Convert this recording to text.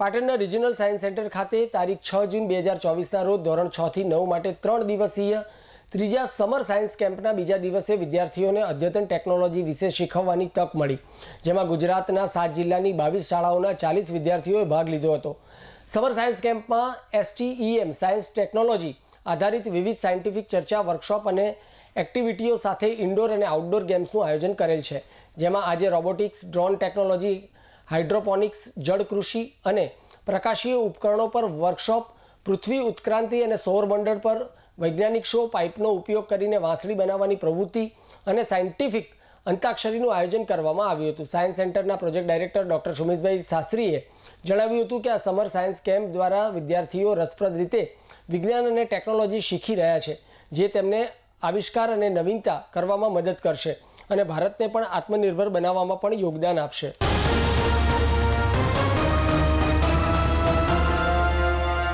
પાટણના regional science centre ખાતે તારીખ 6 જૂન 2024ના રોજ ધોરણ 6 થી 9 માટે 3 દિવસીય ત્રીજા સમર સાયન્સ કેમ્પના બીજા દિવસે વિદ્યાર્થીઓને અદ્યતન ટેકનોલોજી વિશે શીખવવાની તક મળી, જેમાં ગુજરાતના 7 જિલ્લાની 22 શાળાઓના 40 વિદ્યાર્થીઓએ ભાગ લીધો હતો। સમર સાયન્સ કેમ્પમાં STEM સાયન્સ ટેકનોલોજી આધારિત વિવિધ સાયન્ટિફિક ચર્ચા, વર્કશોપ અને એક્ટિવિટીઓ સાથે ઇન્ડોર અને આઉટડોર ગેમ્સનું આયોજન કરેલ છે, જેમાં આજે રોબોટિક્સ, ડ્રોન ટેકનોલોજી, હાઇડ્રોપોનિક્સ, જળ કૃષિ અને પ્રકાશીય ઉપકરણો પર વર્કશોપ, પૃથ્વી ઉત્ક્રાંતિ અને સૌરમંડળ પર વૈજ્ઞાનિક શો, પાઇપનો ઉપયોગ કરીને વાંસળી બનાવવાની પ્રવૃત્તિ અને સાયન્ટિફિક અંતાક્ષરીનું આયોજન કરવામાં આવ્યું હતું। સાયન્સ સેન્ટરના પ્રોજેક્ટ ડાયરેક્ટર ડૉક્ટર સુમિતભાઈ શાસ્ત્રીએ જણાવ્યું હતું કે આ સમર સાયન્સ કેમ્પ દ્વારા વિદ્યાર્થીઓ રસપ્રદ રીતે વિજ્ઞાન અને ટેકનોલોજી શીખી રહ્યા છે, જે તેમને આવિષ્કાર અને નવીનતા કરવામાં મદદ કરશે અને ભારતને પણ આત્મનિર્ભર બનાવવામાં પણ યોગદાન આપશે।